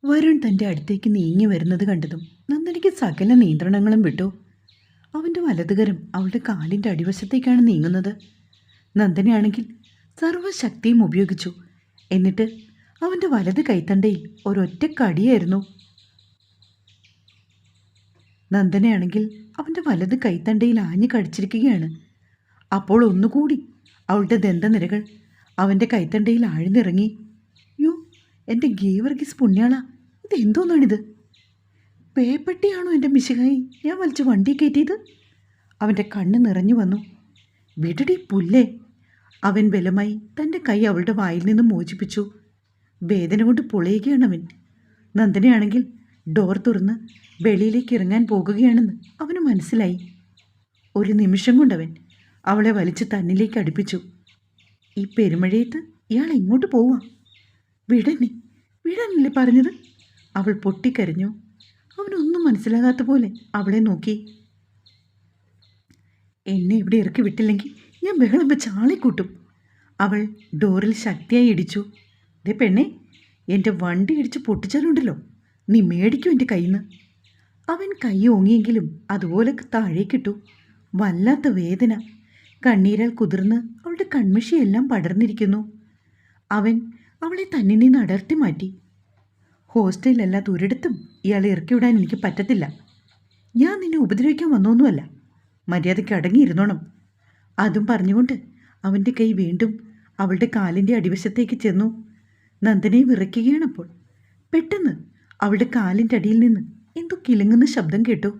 വരുൺ തൻ്റെ അടുത്തേക്ക് നീങ്ങി വരുന്നത് കണ്ടതും നന്ദനിക്ക് സകല നിയന്ത്രണങ്ങളും വിട്ടു. അവൻ്റെ വലതുകരം അവളുടെ കാലിൻ്റെ അടിവശത്തേക്കാണ് നീങ്ങുന്നത്. നന്ദനയാണെങ്കിൽ സർവ്വശക്തിയും ഉപയോഗിച്ചു. എന്നിട്ട് അവൻ്റെ വലത് കൈത്തണ്ടയിൽ ഒരൊറ്റ കടിയായിരുന്നു. നന്ദനയാണെങ്കിൽ അവൻ്റെ വലത് കൈത്തണ്ടയിൽ ആഞ്ഞു കടിച്ചിരിക്കുകയാണ്. അപ്പോൾ ഒന്നുകൂടി അവളുടെ ദന്തനിരകൾ അവൻ്റെ കൈത്തണ്ടയിൽ ആഴ്ന്നിറങ്ങി. യോ, എൻ്റെ ഗീവർഗീസ് പുണ്യാള, ഇതെന്തോന്നാണിത്? പേപ്പട്ടിയാണോ എൻ്റെ മിശിഹായി ഞാൻ വലിച്ച് വണ്ടി കയറ്റിയത്? അവൻ്റെ കണ്ണ് നിറഞ്ഞു വന്നു. വിടടി പുല്ലേ! അവൻ ബലമായി തൻ്റെ കൈ അവളുടെ വായിൽ നിന്നും മോചിപ്പിച്ചു. വേദന കൊണ്ട് പൊളയുകയാണവൻ. നന്ദനയാണെങ്കിൽ ഡോർ തുറന്ന് വെളിയിലേക്ക് ഇറങ്ങാൻ പോകുകയാണെന്ന് അവന് മനസ്സിലായി. ഒരു നിമിഷം കൊണ്ടവൻ അവളെ വലിച്ച് തന്നിലേക്ക് അടുപ്പിച്ചു. ഈ പെരുമഴയത്ത് ഇയാൾ എങ്ങോട്ട് പോവാ? വിടാനല്ലേ പറഞ്ഞത്? അവൾ പൊട്ടിക്കരഞ്ഞു. അവനൊന്നും മനസ്സിലാകാത്ത പോലെ അവളെ നോക്കി. എന്നെ ഇവിടെ ഇറക്കി വിട്ടില്ലെങ്കിൽ ഞാൻ ബഹളം വെച്ച് ആളെ കൂട്ടും. അവൾ ഡോറിൽ ശക്തിയായി ഇടിച്ചു. ദേ പെണ്ണെ, എൻ്റെ വണ്ടി ഇടിച്ച് പൊട്ടിച്ചാലുണ്ടല്ലോ, നീ മേടിക്കും എൻ്റെ കയ്യിൽ നിന്ന്. അവൻ കൈ ഓങ്ങിയെങ്കിലും അതുപോലെ താഴേക്കിട്ടു. വല്ലാത്ത വേദന. കണ്ണീരാൽ കുതിർന്ന് അവളുടെ കൺമഷിയെല്ലാം പടർന്നിരിക്കുന്നു. അവൻ അവളെ തന്നിൽ നിന്ന് അടർത്തി മാറ്റി. ഹോസ്റ്റലിലല്ലാത്ത ഒരിടത്തും ഇയാളെ ഇറക്കി വിടാൻ എനിക്ക് പറ്റത്തില്ല. ഞാൻ നിന്നെ ഉപദ്രവിക്കാൻ വന്നൊന്നുമല്ല. മര്യാദയ്ക്ക് അടങ്ങിയിരുന്നോണം. അതും പറഞ്ഞുകൊണ്ട് അവൻ്റെ കൈ വീണ്ടും അവളുടെ കാലിൻ്റെ അടിവശത്തേക്ക് ചെന്നു. നന്ദനെ വിറയ്ക്കുകയാണപ്പോൾ. പെട്ടെന്ന് അവളുടെ കാലിൻ്റെ അടിയിൽ നിന്ന് എന്തോ കിലുങ്ങുന്ന ശബ്ദം കേട്ടു.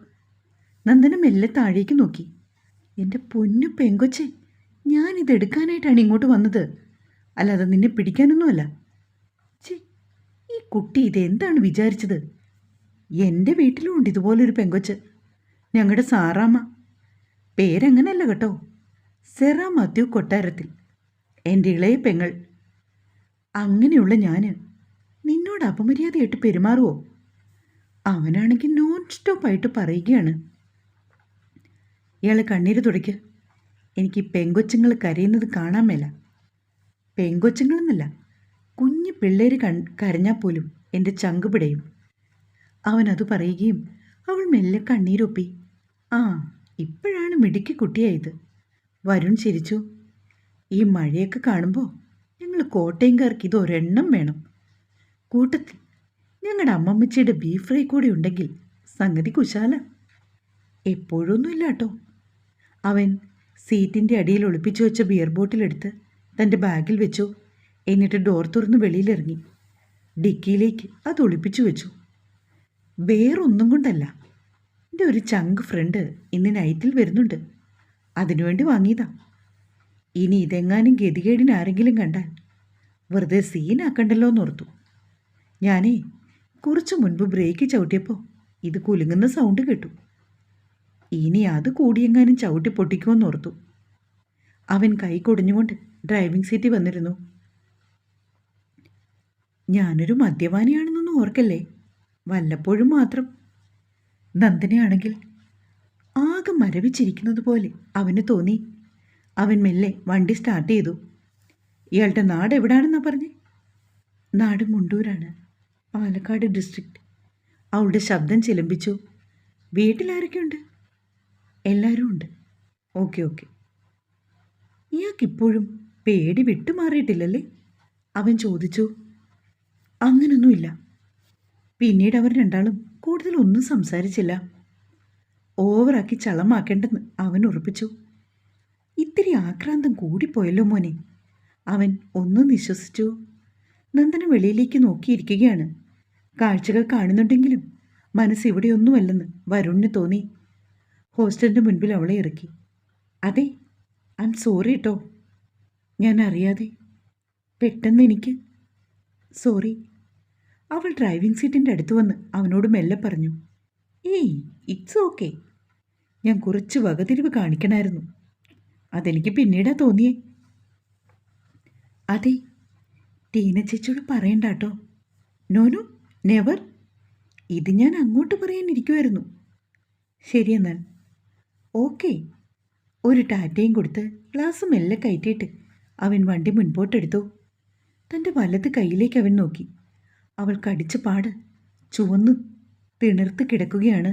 നന്ദന മെല്ലെ താഴേക്ക് നോക്കി. എൻ്റെ പൊന്നു പെങ്കൊച്ചെ, ഞാനിതെടുക്കാനായിട്ടാണ് ഇങ്ങോട്ട് വന്നത്, അല്ലാതെ നിന്നെ പിടിക്കാനൊന്നുമല്ല. ചേ, ഈ കുട്ടി ഇതെന്താണ് വിചാരിച്ചത്? എൻ്റെ വീട്ടിലും ഉണ്ട് ഇതുപോലൊരു പെങ്കൊച്ച്. ഞങ്ങളുടെ സാറാമ്മ. പേരങ്ങനല്ല കേട്ടോ, സെറാ മാത്യു കൊട്ടാരത്തിൽ. എൻ്റെ ഇളയ പെങ്ങൾ. അങ്ങനെയുള്ള ഞാൻ നിന്നോട് അപമര്യാദയായിട്ട് പെരുമാറുമോ? അവനാണെങ്കിൽ നോൺ സ്റ്റോപ്പായിട്ട് പറയുകയാണ്. ഇയാൾ കണ്ണീര് തുടയ്ക്ക്. എനിക്ക് പെങ്കൊച്ചുങ്ങൾ കരയുന്നത് കാണാൻ മേല. പെങ്കൊച്ചുങ്ങളെന്നല്ല, കുഞ്ഞു പിള്ളേർ കരഞ്ഞാൽ പോലും എൻ്റെ ചങ്ക് പിടയും. അവനത് പറയുകയും അവൾ മെല്ലെ കണ്ണീരൊപ്പി. ആ, ഇപ്പോഴാണ് മിടുക്കി കുട്ടിയായത്. വരുൺ ചിരിച്ചു. ഈ മഴയൊക്കെ കാണുമ്പോൾ ഞങ്ങൾ കോട്ടയംകാർക്ക് ഇതൊരെണ്ണം വേണം. കൂട്ടത്തിൽ ഞങ്ങളുടെ അമ്മമ്മച്ചിയുടെ ബീഫ് ഫ്രൈ കൂടി ഉണ്ടെങ്കിൽ സംഗതി കുശാല. എപ്പോഴൊന്നുമില്ല കേട്ടോ. അവൻ സീറ്റിൻ്റെ അടിയിൽ ഒളിപ്പിച്ചു വെച്ച ബിയർ ബോട്ടിലെടുത്ത് തൻ്റെ ബാഗിൽ വെച്ചു. എന്നിട്ട് ഡോർ തുറന്ന് വെളിയിലിറങ്ങി ഡിക്കിയിലേക്ക് അത് ഒളിപ്പിച്ചു വെച്ചു. വേറൊന്നും കൊണ്ടല്ല, എൻ്റെ ഒരു ചങ്ക് ഫ്രണ്ട് ഇന്ന് നൈറ്റിൽ വരുന്നുണ്ട്. അതിനുവേണ്ടി വാങ്ങിയതാ. ഇനി ഇതെങ്ങാനും ഗതികേടിന് ആരെങ്കിലും കണ്ടാൽ വെറുതെ സീനാക്കണ്ടല്ലോ എന്നോർത്തു. ഞാനേ കുറച്ച് മുൻപ് ബ്രേക്ക് ചവിട്ടിയപ്പോൾ ഇത് കുലുങ്ങുന്ന സൗണ്ട് കേട്ടു. ഇനി അത് കൂടിയെങ്ങാനും ചവിട്ടി പൊട്ടിക്കുമെന്നോർത്തു. അവൻ കൈ കൊടിഞ്ഞുകൊണ്ട് ഡ്രൈവിംഗ് സീറ്റിൽ വന്നിരുന്നു. ഞാനൊരു മദ്യപാനിയാണെന്നൊന്നും ഓർക്കല്ലേ, വല്ലപ്പോഴും മാത്രം. നന്ദനയാണെങ്കിൽ ആകെ മരവിച്ചിരിക്കുന്നത് പോലെ അവന് തോന്നി. അവൻ മെല്ലെ വണ്ടി സ്റ്റാർട്ട് ചെയ്തു. ഇയാളുടെ നാട് എവിടാണെന്നാ പറഞ്ഞേ? നാട് മുണ്ടൂരാണ്, പാലക്കാട് ഡിസ്ട്രിക്റ്റ്. അവളുടെ ശബ്ദം ചിലമ്പിച്ചു. വീട്ടിലാരൊക്കെയുണ്ട്? എല്ലാവരും ഉണ്ട്. ഓക്കെ. ഇയാൾക്കിപ്പോഴും പേടി വിട്ടുമാറിയിട്ടില്ലല്ലേ? അവൻ ചോദിച്ചു. അങ്ങനൊന്നുമില്ല. പിന്നീട് അവർ രണ്ടാളും കൂടുതലൊന്നും സംസാരിച്ചില്ല. ഓവറാക്കി ചളമാക്കേണ്ടെന്ന് അവൻ ഉറപ്പിച്ചു. ഇത്തിരി ആക്രാന്തം കൂടിപ്പോയല്ലോ മോനെ. അവൻ ഒന്നും വിശ്വസിച്ചു. നന്ദന വെളിയിലേക്ക് നോക്കിയിരിക്കുകയാണ്. കാഴ്ചകൾ കാണുന്നുണ്ടെങ്കിലും മനസ്സ് ഇവിടെയൊന്നുമല്ലെന്ന് വരുണിന് തോന്നി. ഹോസ്റ്റലിൻ്റെ മുൻപിൽ അവളെ ഇറക്കി. അതെ, ഐ എം സോറി കേട്ടോ. ഞാൻ അറിയാതെ പെട്ടെന്ന് എനിക്ക് സോറി. അവൾ ഡ്രൈവിംഗ് സീറ്റിൻ്റെ അടുത്ത് വന്ന് അവനോട് മെല്ലെ പറഞ്ഞു. ഏയ്, ഇറ്റ്സ് ഓക്കെ. ഞാൻ കുറച്ച് വകതിരിവ് കാണിക്കണമായിരുന്നു. അതെനിക്ക് പിന്നീടാ തോന്നിയേ. അതെ, ടീന ചേച്ചിയോട് പറയണ്ട കേട്ടോ. നോനു, നെവർ. ഇത് ഞാൻ അങ്ങോട്ട് പറയാനിരിക്കുമായിരുന്നു. ശരിയെന്നാൽ ഓക്കെ. ഒരു ടാറ്റയും കൊടുത്ത് ഗ്ലാസ് മെല്ലെ കയറ്റിയിട്ട് അവൻ വണ്ടി മുൻപോട്ടെടുത്തു. തൻ്റെ വലത് കൈയിലേക്ക് അവൻ നോക്കി. അവൾ കടിച്ച പാട് ചുവന്ന് തിണർത്ത് കിടക്കുകയാണ്.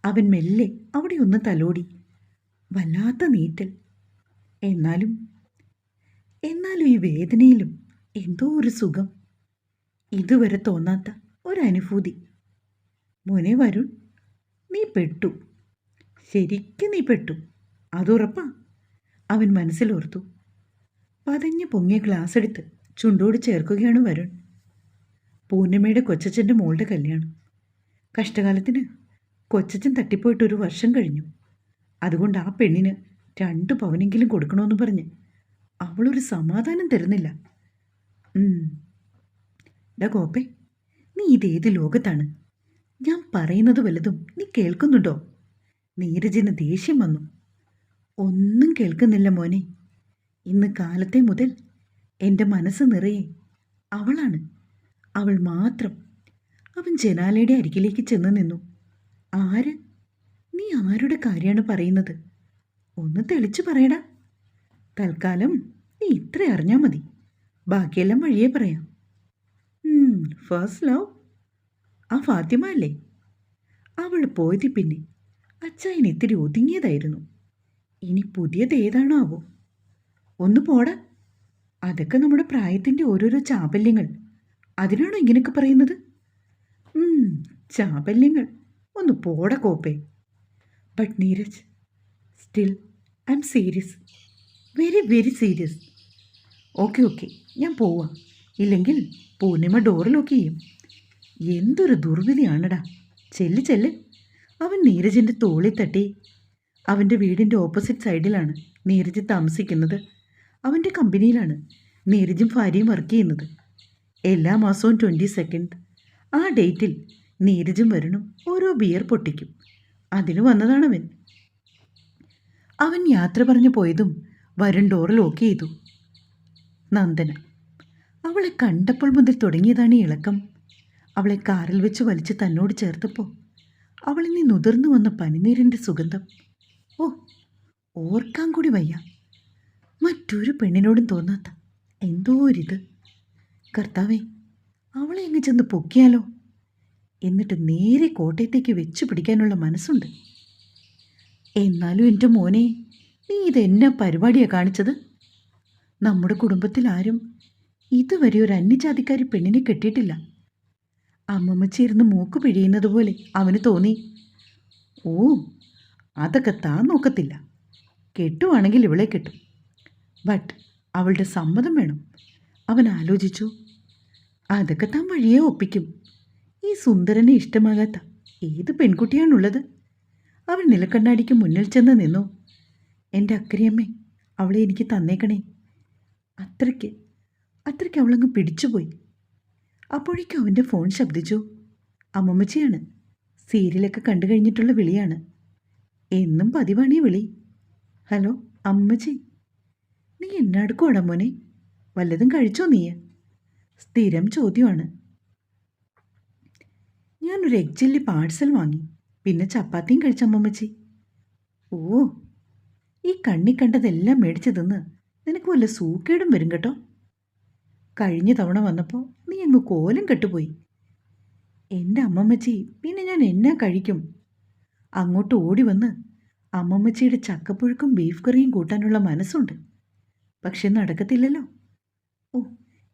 അവൻ മെല്ലെ അവിടെ ഒന്ന് തലോടി. വല്ലാത്ത നീറ്റൽ. എന്നാലും ഈ വേദനയിലും എന്തോ ഒരു സുഖം, ഇതുവരെ തോന്നാത്ത ഒരനുഭൂതി. മോനെ വരുൺ, നീ പെട്ടു, ശരിക്കും നീ പെട്ടു, അതുറപ്പാ, അവൻ മനസ്സിലോർത്തു. പതഞ്ഞു പൊങ്ങിയ ഗ്ലാസ് എടുത്ത് ചുണ്ടോട് ചേർക്കുകയാണ് വരുൺ. പൂർണിമയുടെ കൊച്ചച്ഛൻ്റെ മോളുടെ കല്യാണം. കഷ്ടകാലത്തിന് കൊച്ചച്ഛൻ തട്ടിപ്പോയിട്ട് 1 വർഷം കഴിഞ്ഞു. അതുകൊണ്ട് ആ പെണ്ണിന് 2 പവനെങ്കിലും കൊടുക്കണമെന്ന് പറഞ്ഞ് അവളൊരു സമാധാനം തരുന്നില്ല. ഗോപേ, നീ ഇതേത് ലോകത്താണ്? ഞാൻ പറയുന്നത് വല്ലതും നീ കേൾക്കുന്നുണ്ടോ? നീരജിന് ദേഷ്യം വന്നു. ഒന്നും കേൾക്കുന്നില്ല മോനെ. ഇന്ന് കാലത്തെ മുതൽ എൻ്റെ മനസ്സ് നിറയെ അവളാണ്, അവൾ മാത്രം. അവൻ ജനാലയുടെ അരികിലേക്ക് ചെന്ന് നിന്നു. ആര്? നീ ആരുടെ കാര്യമാണ് പറയുന്നത്? ഒന്ന് തെളിച്ചു പറയടാ. തൽക്കാലം നീ ഇത്ര അറിഞ്ഞാൽ മതി, ബാക്കിയെല്ലാം വഴിയേ പറയാം. ഫസ്റ്റ് ലവ് ആ ഫാത്തിമ അല്ലേ? അവൾ പോയത് പിന്നെ അച്ചായൻ ഇത്തിരി ഒതുങ്ങിയതായിരുന്നു. ഇനി പുതിയത് ഏതാണാവോ? ഒന്ന് പോടാ. അതൊക്കെ നമ്മുടെ പ്രായത്തിൻ്റെ ഓരോരോ ചാബല്യങ്ങൾ. അതിനാണോ ഇങ്ങനെയൊക്കെ പറയുന്നത്? ചാബല്യങ്ങൾ. ഒന്ന് പോടാ കോപ്പേ. But Neeraj, still I am serious, very very serious. Okay, ഞാൻ പോവാം. ഇല്ലെങ്കിൽ പൂർണിമ ഡോർ ലോക്ക് ചെയ്യും. എന്തൊരു ദുർവിധിയാണടാ. ചെല്ല്. അവൻ നീരജിൻ്റെ തോളിൽ തട്ടി. അവൻ്റെ വീടിൻ്റെ ഓപ്പോസിറ്റ് സൈഡിലാണ് നീരജ് താമസിക്കുന്നത്. അവൻ്റെ കമ്പനിയിലാണ് നീരജും ഭാര്യയും വർക്ക് ചെയ്യുന്നത്. എല്ലാ മാസവും 22 ആ ഡേറ്റിൽ നീരജും വരുണും ഓരോ ബിയർ പൊട്ടിക്കും. അതിന് വന്നതാണവൻ. അവൻ യാത്ര പറഞ്ഞു പോയതും വരുൺ ഡോർ ലോക്ക് ചെയ്തു. നന്ദന അവളെ കണ്ടപ്പോൾ മുതൽ തുടങ്ങിയതാണ് ഈ ഇളക്കം. അവളെ കാറിൽ വെച്ച് വലിച്ച് തന്നോട് ചേർത്തപ്പോൾ അവളിൽ നിന്ന് ഉതിർന്നു വന്ന പനിനീരിൻ്റെ സുഗന്ധം. ഓർക്കാൻ കൂടി വയ്യ. മറ്റൊരു പെണ്ണിനോടും തോന്നാത്ത എന്തോ ഒരിത്. കർത്താവേ, അവളെ അങ്ങ് ചെന്ന് പൊക്കിയാലോ? എന്നിട്ട് നേരെ കോട്ടയത്തേക്ക് വെച്ച് പിടിക്കാനുള്ള മനസ്സുണ്ട്. എന്നാലും എൻ്റെ മോനെ, നീ ഇതെന്നാ പരിപാടിയാണ് കാണിച്ചത്? നമ്മുടെ കുടുംബത്തിൽ ആരും ഇതുവരെ ഒരു അന്യജാതിക്കാരി പെണ്ണിനെ കെട്ടിയിട്ടില്ല. അമ്മമ്മച്ചിരുന്ന് മൂക്ക് പിഴിയുന്നത് പോലെ അവന് തോന്നി. അതൊക്കെ താൻ നോക്കത്തില്ല. കെട്ടുവാണെങ്കിൽ ഇവളെ കെട്ടും. ബട്ട് അവളുടെ സമ്മതം വേണം. അവൻ ആലോചിച്ചു. അതൊക്കെ താൻ വഴിയെ ഒപ്പിക്കും. ഈ സുന്ദരനെ ഇഷ്ടമാകാത്ത ഏത് പെൺകുട്ടിയാണുള്ളത്? അവൻ നിലക്കണ്ണാടിക്ക് മുന്നിൽ ചെന്ന് നിന്നു. എൻ്റെ അക്കരയമ്മേ, അവളെ എനിക്ക് തന്നേക്കണേ. അത്രയ്ക്ക് അവളങ്ങ് പിടിച്ചുപോയി. അപ്പോഴേക്കും അവൻ്റെ ഫോൺ ശബ്ദിച്ചു. അമ്മമ്മച്ചിയാണ്. സീരിയലൊക്കെ കണ്ടു കഴിഞ്ഞിട്ടുള്ള വിളിയാണ്. എന്നും പതിവാണീ വിളി. ഹലോ അമ്മച്ചി, നീ എന്നാടുക്കുവാടാ മോനെ? വല്ലതും കഴിച്ചോ നീ? സ്ഥിരം ചോദ്യമാണ്. ഞാനൊരു എഗ് ചില്ലി പാഴ്സൽ വാങ്ങി, പിന്നെ ചപ്പാത്തിയും കഴിച്ച അമ്മമ്മച്ചി. ഈ കണ്ണി കണ്ടതെല്ലാം മേടിച്ചു തിന്ന് നിനക്ക് വല്ല സൂക്കേടും വരും കേട്ടോ. കഴിഞ്ഞ തവണ വന്നപ്പോൾ നീ അങ്ങ് കോലം കെട്ടുപോയി. എൻ്റെ അമ്മമ്മച്ചി, പിന്നെ ഞാൻ എന്നാ കഴിക്കും? അങ്ങോട്ട് ഓടി വന്ന് അമ്മമ്മച്ചിയുടെ ചക്കപ്പുഴുക്കും ബീഫ് കറിയും കൂട്ടാനുള്ള മനസ്സുണ്ട്. പക്ഷെ നടക്കത്തില്ലല്ലോ.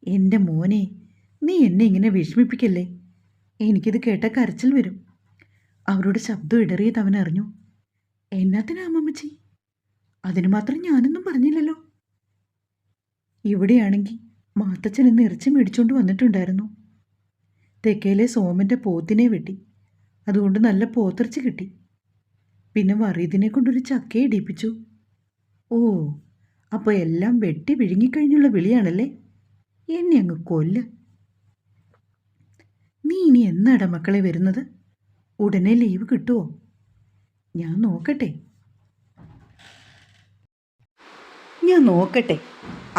എൻ്റെ മോനെ, നീ എന്നെ ഇങ്ങനെ വിഷമിപ്പിക്കല്ലേ. എനിക്കിത് കേട്ട കരച്ചിൽ വരും. അവരുടെ ശബ്ദം ഇടറിയത് അവൻ അറിഞ്ഞു. എന്നാത്തിനാ അമ്മമ്മച്ചി? അതിനു മാത്രം ഞാനൊന്നും പറഞ്ഞില്ലല്ലോ. ഇവിടെയാണെങ്കിൽ മാത്തച്ഛൻ ഇന്ന് ഇറച്ചി മേടിച്ചുകൊണ്ട് വന്നിട്ടുണ്ടായിരുന്നു. തെക്കേലെ സോമൻ്റെ പോത്തിനെ വെട്ടി. അതുകൊണ്ട് നല്ല പോത്തിറച്ചി കിട്ടി. പിന്നെ വറീദിനെ കൊണ്ടൊരു ചക്കയെ ഇടിപ്പിച്ചു. അപ്പോൾ എല്ലാം വെട്ടി വിഴുങ്ങിക്കഴിഞ്ഞുള്ള വിളിയാണല്ലേ? എന്നെ അങ്ങ് കൊല്ല്. നീ ഇനി എന്നാടാ മക്കളെ വരുന്നത്? ഉടനെ ലീവ് കിട്ടുമോ? ഞാൻ നോക്കട്ടെ.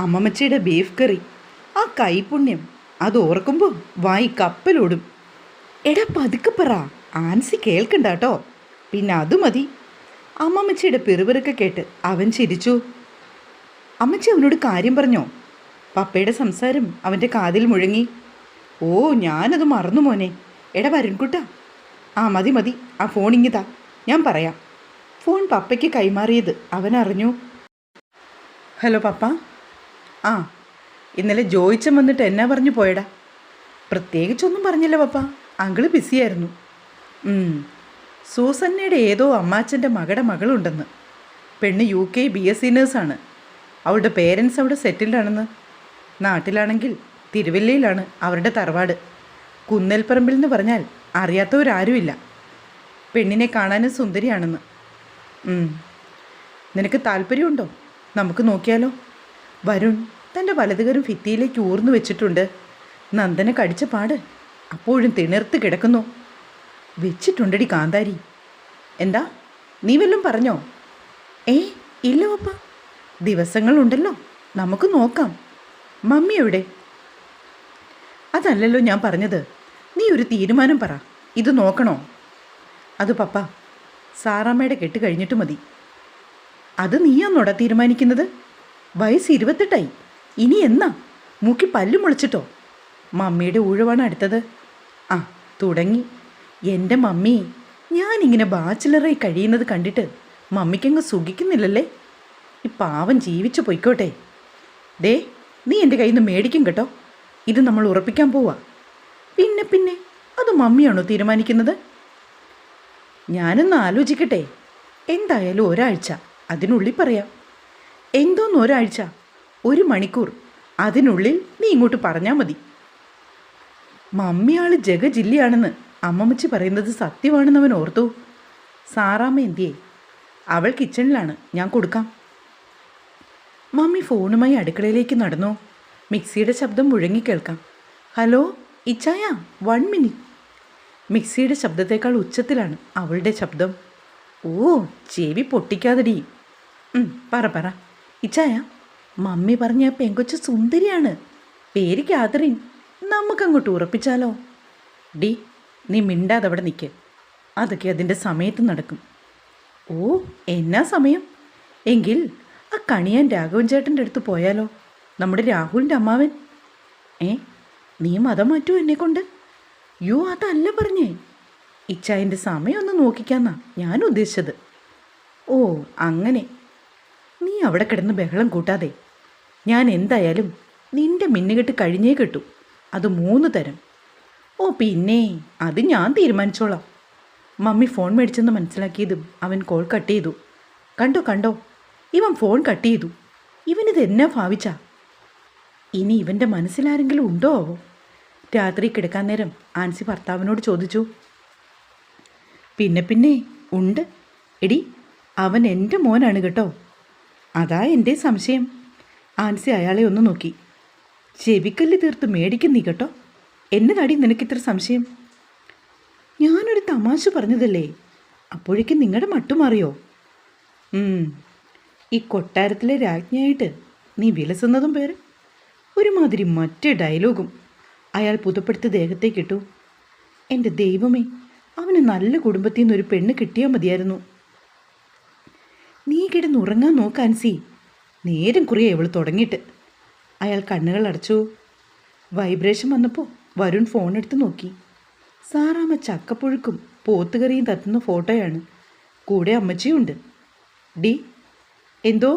അമ്മമ്മച്ചിയുടെ ബീഫ് കറി, ആ കൈപുണ്യം, അത് ഓർക്കുമ്പോൾ വായി കപ്പലോടും. എടാ പതുക്കെ പറ, ആൻസി കേൾക്കണ്ടാട്ടോ. പിന്നെ അത് മതി. അമ്മമ്മച്ചിയുടെ പിറുപിറുക്കെ കേട്ട് അവൻ ചിരിച്ചു. അമ്മച്ചി അവനോട് കാര്യം പറഞ്ഞോ? പപ്പയുടെ സംസാരം അവൻ്റെ കാതിൽ മുഴങ്ങി. ഞാനത് മറന്നു മോനെ. എടാ വരുൺകുട്ടാ, ആ മതി മതി, ആ ഫോണിങ്ങിതാ, ഞാൻ പറയാം. ഫോൺ പപ്പയ്ക്ക് കൈമാറിയത് അവനറിഞ്ഞു. ഹലോ പപ്പ. ആ, ഇന്നലെ ജോയിച്ചൻ വന്നിട്ട് എന്നാ പറഞ്ഞു പോയടാ? പ്രത്യേകിച്ചൊന്നും പറഞ്ഞില്ല പപ്പ, അങ്കിള് ബിസിയായിരുന്നു. സൂസന്നയുടെ ഏതോ അമ്മാച്ചൻ്റെ മകളുടെ മകളുണ്ടെന്ന്. പെണ്ണ് UK BSc നേഴ്സാണ്. അവളുടെ പേരൻസ് അവിടെ സെറ്റിൽഡാണെന്ന്. നാട്ടിലാണെങ്കിൽ തിരുവല്ലയിലാണ് അവരുടെ തറവാട്. കുന്നേൽപ്പറമ്പിൽ എന്ന് പറഞ്ഞാൽ അറിയാത്തവരാരുമില്ല. പെണ്ണിനെ കാണാനും സുന്ദരിയാണെന്ന്. നിനക്ക് താല്പര്യമുണ്ടോ? നമുക്ക് നോക്കിയാലോ? വരുൺ തൻ്റെ വലതുകരം ഭിത്തിയിലേക്ക് ഊർന്നു വെച്ചിട്ടുണ്ട്. നന്ദനെ കടിച്ച പാട് അപ്പോഴും തിണർത്ത് കിടക്കുന്നു. വെച്ചിട്ടുണ്ടടി കാന്താരി. എന്താ, നീ വല്ലതും പറഞ്ഞോ? ഇല്ല പപ്പ, ദിവസങ്ങളുണ്ടല്ലോ, നമുക്ക് നോക്കാം. മമ്മി എവിടെ? അതല്ലല്ലോ ഞാൻ പറഞ്ഞത്. നീ ഒരു തീരുമാനം പറ. ഇത് നോക്കണോ? അത് പപ്പ, സാറാമ്മയുടെ കെട്ട് കഴിഞ്ഞിട്ട് മതി. അത് നീയാന്നോടാ തീരുമാനിക്കുന്നത്? വയസ്സ് 28ആയി. ഇനി എന്നാ? മൂക്കി പല്ലു മുളച്ചിട്ടോ? മമ്മിയുടെ ഊഴവാണ് അടുത്തത്. തുടങ്ങി. എൻ്റെ മമ്മി ഞാനിങ്ങനെ ബാച്ചിലറായി കഴിയുന്നത് കണ്ടിട്ട് മമ്മിക്കങ്ങ് സുഖിക്കുന്നില്ലല്ലേ? ഈ പാവം ജീവിച്ചു പൊയ്ക്കോട്ടെ. നീ എൻ്റെ കയ്യിൽ നിന്ന് മേടിക്കും കേട്ടോ. ഇത് നമ്മൾ ഉറപ്പിക്കാൻ പോവാ. പിന്നെ അത് മമ്മിയാണോ തീരുമാനിക്കുന്നത്? ഞാനൊന്ന് ആലോചിക്കട്ടെ. എന്തായാലും ഒരാഴ്ച, അതിനുള്ളിൽ പറയാം. എന്തോന്ന് ഒരാഴ്ച? 1 മണിക്കൂർ, അതിനുള്ളിൽ നീ ഇങ്ങോട്ട് പറഞ്ഞാൽ മതി. മമ്മിയാൾ ജഗജില്ലിയാണെന്ന് അമ്മമ്മച്ചി പറയുന്നത് സത്യമാണെന്ന് അവൻ ഓർത്തു. സാറാമ്മ എന്തിയേ? അവൾ കിച്ചണിലാണ്, ഞാൻ കൊടുക്കാം. മമ്മി ഫോണുമായി അടുക്കളയിലേക്ക് നടന്നു. മിക്സിയുടെ ശബ്ദം മുഴങ്ങിക്കേൾക്കാം. ഹലോ ഇച്ചായ, 1 മിനിറ്റ്. മിക്സിയുടെ ശബ്ദത്തേക്കാൾ ഉച്ചത്തിലാണ് അവളുടെ ശബ്ദം. ചെവി പൊട്ടിക്കാതെടി. പറ ഇച്ചായ. മമ്മി പറഞ്ഞ പെങ്കൊച്ച് സുന്ദരിയാണ്. പേര് കാതറിൻ. നമുക്കങ്ങോട്ട് ഉറപ്പിച്ചാലോ? നീ മിണ്ടാതെ അവിടെ നിൽക്ക്. അതൊക്കെ അതിൻ്റെ സമയത്ത് നടക്കും. എന്നാ സമയം? എങ്കിൽ ആ കണിയാൻ രാഘവൻ ചേട്ടൻ്റെ അടുത്ത് പോയാലോ? നമ്മുടെ രാഹുലിൻ്റെ അമ്മാവൻ. നീ മതം മാറ്റൂ എന്നെക്കൊണ്ട്? അതല്ല പറഞ്ഞേ. ഇച്ചായൻ്റെ സമയം ഒന്ന് നോക്കിക്കാന്നാ ഞാൻ ഉദ്ദേശിച്ചത്. അങ്ങനെ. നീ അവിടെ കിടന്ന് ബഹളം കൂട്ടാതെ. ഞാൻ എന്തായാലും നിന്റെ മിന്നുകെട്ട് കഴിഞ്ഞേ കിട്ടൂ. അത് 3 തരം. പിന്നെ അത് ഞാൻ തീരുമാനിച്ചോളാം. മമ്മി ഫോൺ മേടിച്ചെന്ന് മനസ്സിലാക്കിയതും അവൻ കോൾ കട്ട് ചെയ്തു. കണ്ടോ ഇവൻ ഫോൺ കട്ട് ചെയ്തു. ഇവനിത് എന്നാ ഭാവിച്ചാ? ഇനി ഇവൻ്റെ മനസ്സിലാരെങ്കിലും ഉണ്ടോ? രാത്രി കിടക്കാൻ നേരം ആൻസി ഭർത്താവിനോട് ചോദിച്ചു. പിന്നെ ഉണ്ട് എടി, അവൻ എൻ്റെ മോനാണ് കേട്ടോ. അതാ എൻ്റെ സംശയം. ആൻസി അയാളെ ഒന്ന് നോക്കി. ചെവിക്കല്ല് തീർത്ത് മേടിക്കുന്നീ കേട്ടോ. എന്നതാടി നിനക്കിത്ര സംശയം? ഞാനൊരു തമാശ പറഞ്ഞതല്ലേ. അപ്പോഴേക്കും നിങ്ങളുടെ മട്ടുമാറിയോ? ഈ കൊട്ടാരത്തിലെ രാജ്ഞിയായിട്ട് നീ വിലസുന്നതും പേര് ഒരുമാതിരി മറ്റേ ഡയലോഗും. അയാൾ പുതുപ്പെടുത്ത് ദേഹത്തേക്കിട്ടു. എൻ്റെ ദൈവമേ, അവന് നല്ല കുടുംബത്തിൽ നിന്നൊരു പെണ്ണ് കിട്ടിയാൽ മതിയായിരുന്നു. നീ കിടന്നുറങ്ങാൻ നോക്കാൻസി. നേരം കുറിയായി അവൾ തുടങ്ങിയിട്ട്. അയാൾ കണ്ണുകൾ അടച്ചു. വൈബ്രേഷൻ വന്നപ്പോൾ വരുൺ ഫോണെടുത്ത് നോക്കി. സാറാമ്മ ചക്കപ്പുഴുക്കും പോത്തുകറിയും തട്ടുന്ന ഫോട്ടോയാണ്. കൂടെ അമ്മച്ചിയുണ്ട്. എന്തോ?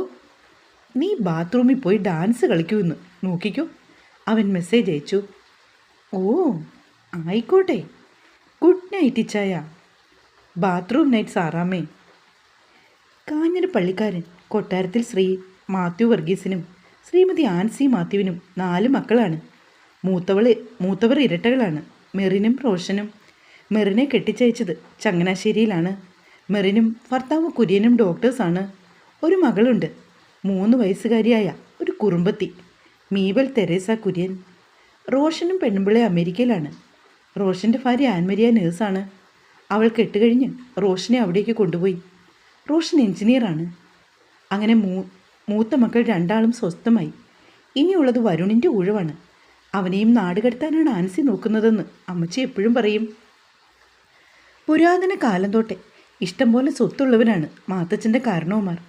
നീ ബാത്റൂമിൽ പോയി ഡാൻസ് കളിക്കുമെന്ന് നോക്കിക്കോ. അവൻ മെസ്സേജ് അയച്ചു. ആയിക്കോട്ടെ. ഗുഡ് നൈറ്റ് ഇച്ചായ. ബാത്റൂം നൈറ്റ് സാറാമ്മേ. കാഞ്ഞിര പള്ളിക്കാരൻ കൊട്ടാരത്തിൽ ശ്രീ മാത്യു വർഗീസിനും ശ്രീമതി ആൻസി മാത്യുവിനും 4 മക്കളാണ്. മൂത്തവർ ഇരട്ടകളാണ്, മെറിനും റോഷനും. മെറിനെ കെട്ടിച്ചയച്ചത് ചങ്ങനാശ്ശേരിയിലാണ്. മെറിനും ഭർത്താവ് കുര്യനും ഡോക്ടേഴ്സാണ്. ഒരു മകളുണ്ട്, 3 വയസ്സുകാരിയായ ഒരു കുറുമ്പത്തി, മീബൽ തെരേസ കുര്യൻ. റോഷനും പെണ്ണുമ്പിള്ളെ അമേരിക്കയിലാണ്. റോഷൻ്റെ ഭാര്യ ആൻമരിയ നേഴ്സാണ്. അവൾ കെട്ടുകഴിഞ്ഞ് റോഷനെ അവിടേക്ക് കൊണ്ടുപോയി. റോഷൻ എഞ്ചിനീയറാണ്. അങ്ങനെ മൂത്ത മക്കൾ 2 സ്വസ്ഥമായി. ഇനിയുള്ളത് വരുണിൻ്റെ ഊഴവാണ്. അവനെയും നാടുകടത്താനാണ് ആൻസി നോക്കുന്നതെന്ന് അമ്മച്ചി എപ്പോഴും പറയും. പുരാതന കാലം തൊട്ടേ ഇഷ്ടംപോലെ സ്വത്തുള്ളവരാണ് മാത്തച്ഛൻ്റെ കാരണവന്മാർ.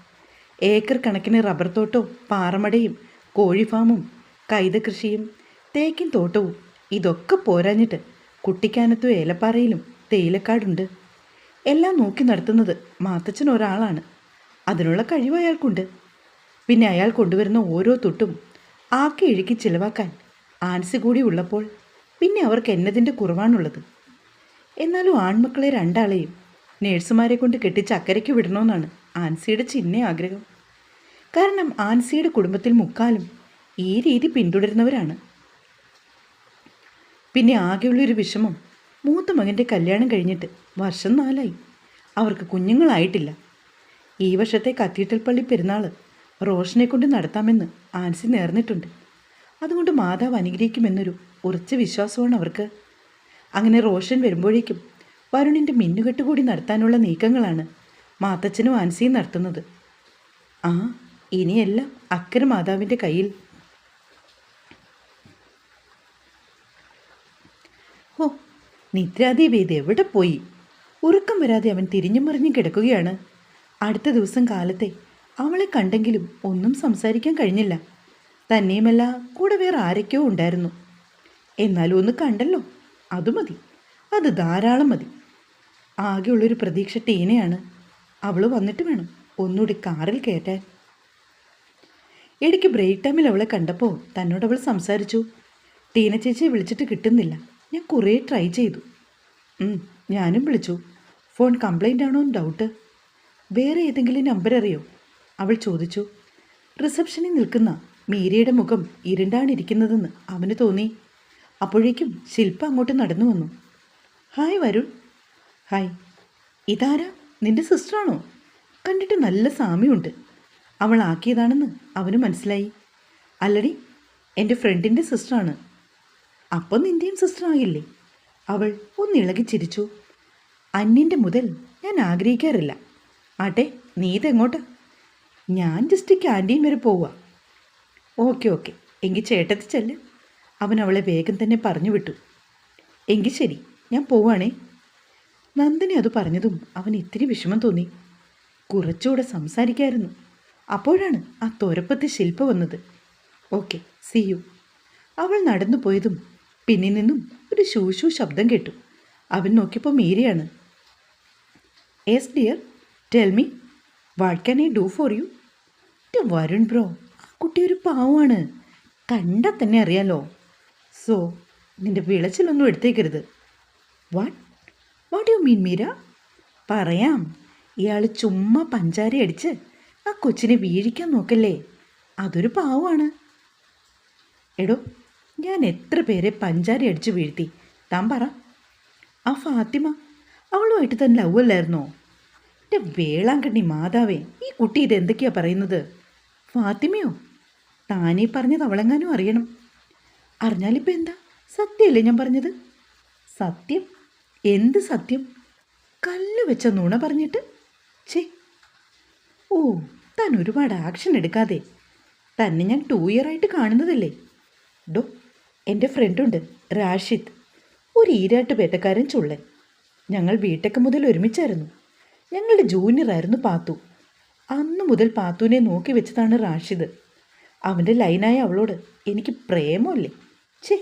ഏക്കർ കണക്കിന് റബ്ബർ തോട്ടവും പാറമടയും കോഴിഫാമും കൈതകൃഷിയും തേക്കിൻ തോട്ടവും. ഇതൊക്കെ പോരാഞ്ഞിട്ട് കുട്ടിക്കാനത്തും ഏലപ്പാറയിലും തേയിലക്കാടുണ്ട്. എല്ലാം നോക്കി നടത്തുന്നത് മാത്തച്ഛൻ ഒരാളാണ്. അതിനുള്ള കഴിവ് അയാൾക്കുണ്ട്. പിന്നെ അയാൾ കൊണ്ടുവരുന്ന ഓരോ തുട്ടും ആക്കി ഇഴുക്കി ചിലവാക്കാൻ ആൻസി കൂടി ഉള്ളപ്പോൾ പിന്നെ അവർക്ക് എന്നതിൻ്റെ കുറവാണുള്ളത്. എന്നാലും ആൺമക്കളെ രണ്ടാളെയും നേഴ്സുമാരെ കൊണ്ട് കെട്ടിച്ച് അക്കരയ്ക്ക് വിടണമെന്നാണ് ആൻസിയുടെ ചിന്ന ആഗ്രഹം. കാരണം ആൻസിയുടെ കുടുംബത്തിൽ മുക്കാലും ഈ രീതി പിന്തുടരുന്നവരാണ്. പിന്നെ ആകെയുള്ളൊരു വിഷമം, മൂത്ത മകൻ്റെ കല്യാണം കഴിഞ്ഞിട്ട് വർഷം 4ആയി. അവർക്ക് കുഞ്ഞുങ്ങളായിട്ടില്ല. ഈ വർഷത്തെ കത്തീഡ്രൽ പള്ളി പെരുന്നാൾ റോഷനെ കൊണ്ട് നടത്താമെന്ന് ആൻസി നേർന്നിട്ടുണ്ട്. അതുകൊണ്ട് മാതാവ് അനുഗ്രഹിക്കുമെന്നൊരു ഉറച്ച വിശ്വാസമാണ് അവർക്ക്. അങ്ങനെ റോഷൻ വരുമ്പോഴേക്കും വരുണിൻ്റെ മിന്നുകെട്ട് കൂടി നടത്താനുള്ള നീക്കങ്ങളാണ് മാത്തച്ഛനും ആൻസിയും നടത്തുന്നത്. ആ, ഇനിയെല്ലാം അക്കരെ മാതാവിൻ്റെ കയ്യിൽ. ഓ, നിദ്രാദേവി ഇത് എവിടെ പോയി? ഉറക്കം വരാതെ അവൻ തിരിഞ്ഞും മറിഞ്ഞും കിടക്കുകയാണ്. അടുത്ത ദിവസം കാലത്തെ അവളെ കണ്ടെങ്കിലും ഒന്നും സംസാരിക്കാൻ കഴിഞ്ഞില്ല. തന്നെയുമല്ല, കൂടെ വേറെ ആരൊക്കെയോ ഉണ്ടായിരുന്നു. എന്നാലും ഒന്ന് കണ്ടല്ലോ, അത് മതി, അത് ധാരാളം മതി. ആകെയുള്ളൊരു പ്രതീക്ഷ ടീനയാണ്. അവൾ വന്നിട്ട് വേണം ഒന്നുകൂടി കാറിൽ കയറ്റാൻ. ഇടയ്ക്ക് ബ്രേക്ക് ടൈമിൽ അവളെ കണ്ടപ്പോൾ തന്നോട് അവൾ സംസാരിച്ചു. ടീന ചേച്ചിയെ വിളിച്ചിട്ട് കിട്ടുന്നില്ല. ഞാൻ കുറേ ട്രൈ ചെയ്തു. ഞാനും വിളിച്ചു. ഫോൺ കംപ്ലൈൻ്റ് ആണോ എന്ന് ഡൗട്ട്. വേറെ ഏതെങ്കിലും നമ്പർ അറിയോ? അവൾ ചോദിച്ചു. റിസപ്ഷനിൽ നിൽക്കുന്ന മീരയുടെ മുഖം ഇരുണ്ടാണിരിക്കുന്നതെന്ന് അവന് തോന്നി. അപ്പോഴേക്കും ശില്പ അങ്ങോട്ട് നടന്നു വന്നു. ഹായ് വരുൺ. ഹായ്. ഇതാരാ? നിൻ്റെ സിസ്റ്ററാണോ? കണ്ടിട്ട് നല്ല സാമ്യമുണ്ട്. അവൾ ആക്കിയതാണെന്ന് അവന് മനസ്സിലായി. അല്ലടി, എൻ്റെ ഫ്രണ്ടിൻ്റെ സിസ്റ്ററാണ്. അപ്പം നിൻ്റെയും സിസ്റ്റർ ആകില്ലേ? അവൾ ഒന്നിളകി ചിരിച്ചു. അന്യൻ്റെ മുതൽ ഞാൻ ആഗ്രഹിക്കാറില്ല. ആട്ടെ, നീ ഇതെങ്ങോട്ടാ? ഞാൻ ജസ്റ്റ് ക്യാൻറ്റീൻ വരെ പോവുക. ഓക്കെ ഓക്കെ, എങ്കിൽ ചേട്ടത്തി ചെല്ല്. അവൻ അവളെ വേഗം തന്നെ പറഞ്ഞു വിട്ടു. എങ്കിൽ ശരി, ഞാൻ പോവാണേ. നന്ദിനി അത് പറഞ്ഞതും അവൻ ഇത്തിരി വിഷമം തോന്നി. കുറച്ചുകൂടെ സംസാരിക്കായിരുന്നു. അപ്പോഴാണ് ആ തോരപ്പത്തി ശില്പ വന്നത്. Okay, see you. അവൾ നടന്നു പോയതും പിന്നിൽ നിന്നും ഒരു ശൂശു ശബ്ദം കേട്ടു. അവൻ നോക്കിയപ്പോൾ മീരയാണ്. Yes dear, tell me, what can I do for you? Varun bro, ആ കുട്ടി ഒരു പാവമാണ്. കണ്ടാൽ തന്നെ അറിയാലോ. സോ നിൻ്റെ വിളച്ചിലൊന്നും എടുത്തേക്കരുത്. What you mean Meera? പറയാം. ഇയാൾ ചുമ്മാ പഞ്ചാര അടിച്ച് ആ കൊച്ചിനെ വീഴിക്കാൻ നോക്കല്ലേ. അതൊരു പാവമാണ്. എടോ, ഞാൻ എത്ര പേരെ പഞ്ചാര അടിച്ച് വീഴ്ത്തി, താൻ പറ. ആ ഫാത്തിമ, അവളുമായിട്ട് തന്നെ ലവ് അല്ലായിരുന്നോ? എൻ്റെ വേളാങ്കണ്ണി മാതാവേ, ഈ കുട്ടി ഇതെന്തൊക്കെയാണ് പറയുന്നത്? ഫാത്തിമയോ? താനീ പറഞ്ഞത് അവളെങ്ങാനും അറിയണം. അറിഞ്ഞാലിപ്പോൾ എന്താ? സത്യമല്ലേ ഞാൻ പറഞ്ഞത്? സത്യം? എന്ത് സത്യം? കല്ല് വെച്ച നുണ പറഞ്ഞിട്ട്? ചേ, ഓ, താൻ ഒരുപാട് ആക്ഷൻ എടുക്കാതെ. തന്നെ ഞാൻ 2 ഇയറായിട്ട് കാണുന്നതല്ലേ. ഡോ, എൻ്റെ ഫ്രണ്ടുണ്ട് റാഷിദ്, ഒരു ഈരാട്ട് പേട്ടക്കാരൻ ചുള്ളൻ. ഞങ്ങൾ ബിടെക് മുതൽ ഒരുമിച്ചായിരുന്നു. ഞങ്ങളുടെ ജൂനിയറായിരുന്നു പാത്തു. അന്നു മുതൽ പാത്തുവിനെ നോക്കി വെച്ചതാണ് റാഷിദ്. അവൻ്റെ ലൈനായ അവളോട് എനിക്ക് പ്രേമമല്ലേ. ഛേ.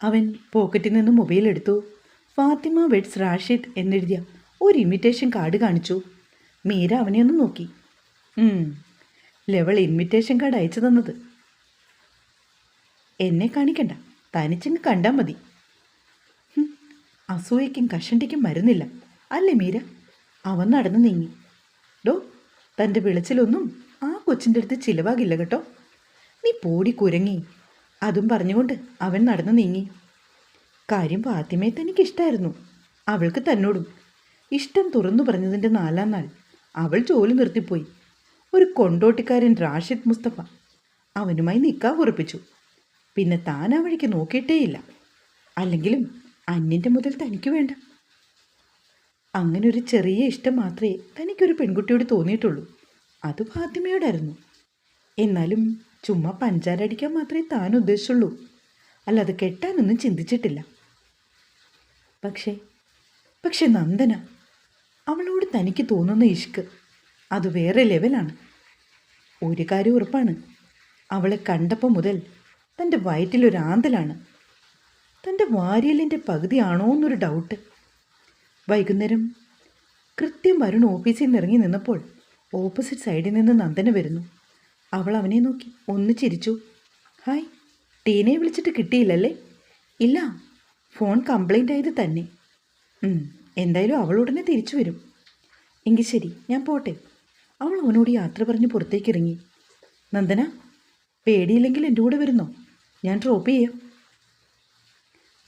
അവൻ പോക്കറ്റിൽ നിന്ന് മൊബൈൽ എടുത്തു. ഫാത്തിമ വെഡ്സ് റാഷിദ് എന്നെഴുതിയ ഒരു ഇൻവിറ്റേഷൻ കാർഡ് കാണിച്ചു. മീര അവനെ ഒന്ന് നോക്കി. ലെവൽ ഇൻവിറ്റേഷൻ കാർഡ് അയച്ചു തന്നത്. എന്നെ കാണിക്കണ്ട, തനിച്ചങ്ങ് കണ്ടാൽ മതി. അസൂയയ്ക്കും കഷണ്ടിക്കും മരുന്നില്ല അല്ലേ മീര? അവൻ നടന്നു നീങ്ങി. ഡോ, തൻ്റെ വിളിച്ചിലൊന്നും ആ കൊച്ചിൻ്റെ അടുത്ത് ചിലവാകില്ല കേട്ടോ. നീ പോടി കുരങ്ങി. അതും പറഞ്ഞുകൊണ്ട് അവൻ നടന്നു നീങ്ങി. കാര്യം ഫാത്തിമയെ തനിക്കിഷ്ടമായിരുന്നു. അവൾക്ക് തന്നോടും ഇഷ്ടം തുറന്നു പറഞ്ഞതിൻ്റെ 4-ാം നാൾ അവൾ ജോലി നിർത്തിപ്പോയി. ഒരു കൊണ്ടോട്ടിക്കാരൻ റാഷിദ് മുസ്തഫ അവനുമായി നിക്കാഹ് ഉറപ്പിച്ചു. പിന്നെ താൻ ആ വഴിക്ക് നോക്കിയിട്ടേയില്ല. അല്ലെങ്കിലും അന്യൻ്റെ മുതൽ തനിക്ക് വേണ്ട. അങ്ങനെ ഒരു ചെറിയ ഇഷ്ടം മാത്രമേ തനിക്കൊരു പെൺകുട്ടിയോട് തോന്നിയിട്ടുള്ളൂ. അത് ഫാത്തിമയോടായിരുന്നു. എന്നാലും ചുമ്മാ പഞ്ചാരടിക്കാൻ മാത്രമേ താൻ ഉദ്ദേശിച്ചുള്ളൂ. അല്ലാതെ കെട്ടാനൊന്നും ചിന്തിച്ചിട്ടില്ല. പക്ഷേ നന്ദന, അവളോട് തനിക്ക് തോന്നുന്ന ഇഷ്ക് അത് വേറെ ലെവലാണ്. ഒരു കാര്യം ഉറപ്പാണ്, അവളെ കണ്ടപ്പോൾ മുതൽ തൻ്റെ വയറ്റിലൊരാന്തലാണ്. തൻ്റെ വാരിയലിൻ്റെ പകുതിയാണോ എന്നൊരു ഡൗട്ട്. വൈകുന്നേരം കൃത്യം വരുൺ ഓഫീസിൽ നിന്ന് ഇറങ്ങി നിന്നപ്പോൾ ഓപ്പോസിറ്റ് സൈഡിൽ നിന്ന് നന്ദന വരുന്നു. അവൾ അവനെ നോക്കി ഒന്ന് ചിരിച്ചു. ഹായ്, ടീനെ വിളിച്ചിട്ട് കിട്ടിയില്ലല്ലേ? ഇല്ല, ഫോൺ കംപ്ലൈൻ്റ് ആയത് തന്നെ. എന്തായാലും അവൾ ഉടനെ തിരിച്ചു വരും. എങ്കിൽ ശരി, ഞാൻ പോട്ടെ. അവൾ അവനോട് യാത്ര പറഞ്ഞ് പുറത്തേക്ക് ഇറങ്ങി. നന്ദന, പേടിയില്ലെങ്കിൽ എൻ്റെ കൂടെ വരുന്നോ? ഞാൻ ഡ്രോപ്പ് ചെയ്യാം.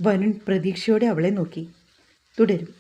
വരുൺ പ്രതീക്ഷയോടെ അവളെ നോക്കി. തുടരും.